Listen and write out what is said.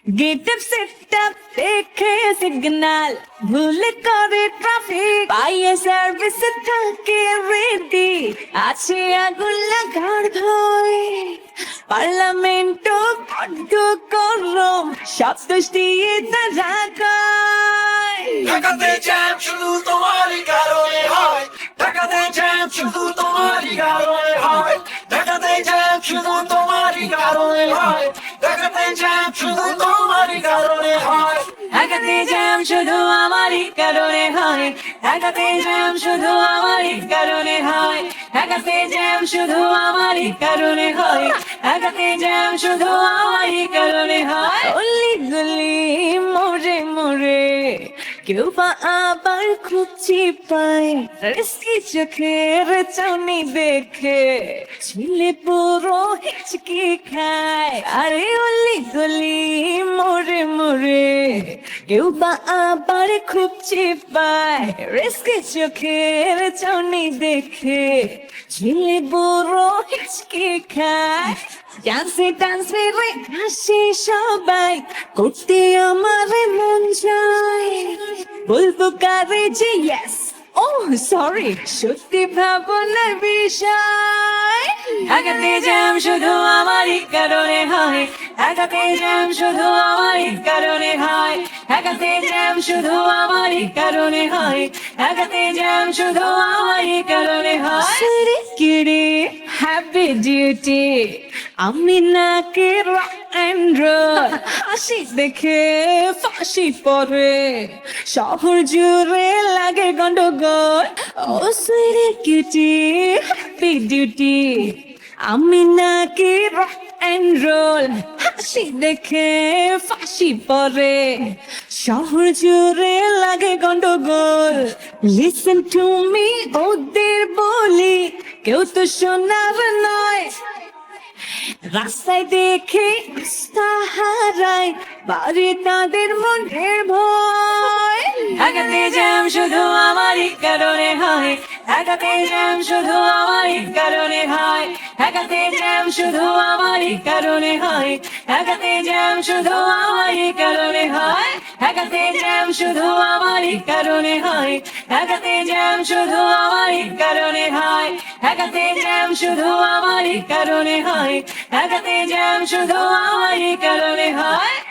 গেটে সেটআপ দেখে সিগন্যাল ভুল করে ট্রাফিক পাইয়ে সার্ভিস থাকে রেডি আছে আগুন লাগার ভয় পার্লামেন্ট বড্ড গরম সব দোষ দিয়ে তারা গায় ঢাকাতে জ্যাম শুধু তোমারই কারণে হয় ঢাকাতে জ্যাম শুধু তোমারই কারণে হয় ঢাকাতে জ্যাম শুধু তোমারই কারণে হয় ঢাকাতে জ্যাম শুধু তোমারই কারণে হয় ঢাকাতে জ্যাম শুধু আমারই কারণে হয় ঢাকাতে জ্যাম শুধু আমারই কারণে হয় ঢাকাতে জ্যাম শুধু আমারই কারণে হয় ঢাকাতে জ্যাম শুধু আমারই কারণে হয় অলি গলি মোড়ে মোড়ে কেউ বা আবার খুঁজছি পায় রিস্কি চোখের চাউনি দেখে ছিলে পুরো হিচকি খায় আরে অলি গলি মোড়ে মোড়ে কেউ বা আবার খুঁজছি পায় রিস্কি চোখের চাউনি দেখে ছিলে পুরো হিচকি খায় ডান্সে ডান্সে রে হাসি সবাই করতে আমার মন চায় বলবো কারে যে ইয়েস ও সরি সত্যি ভাবনার বিষয় ঢাকাতে জ্যাম শুধু আমারই কারণে হয় ঢাকাতে জ্যাম শুধু আমারই কারণে হয় ঢাকাতে জ্যাম শুধু আমারই কারণে হয় ঢাকাতে জ্যাম শুধু আমারই কারণে হয় কিরে হ্যাপি ডিউটি আমি নাকি রক এন্ড রোল হাসি দেখে ফাঁসি পড়ে শহর জুড়ে লাগে গন্ডগোল ও সুইরে কিউটি হ্যাপি ডিউটি আমি নাকি রক এন্ড রোল হাসি দেখে ফাঁসি পড়ে শহর জুড়ে লাগে গন্ডগোল লিসেন টু মি ওদের বলি কেউ তো শোনার নয় রাস্তায় দেখে আস্থা হারায় বাড়ি তাদের মনের ভয় ঢাকাতে জ্যাম শুধু আমারই কারণে হয় ঢাকাতে জ্যাম শুধু আমারই কারণে হয় ঢাকাতে জ্যাম শুধু আমারই কারণে হয় ঢাকাতে জ্যাম শুধু আমারই কারণে হয় ঢাকাতে জ্যাম শুধু আমারই কারণে হয় ঢাকাতে জ্যাম শুধু আমারই কারণে হয় ঢাকাতে জ্যাম শুধু আমারই কারণে হয় ঢাকাতে জ্যাম শুধু আমারই কারণে হয়।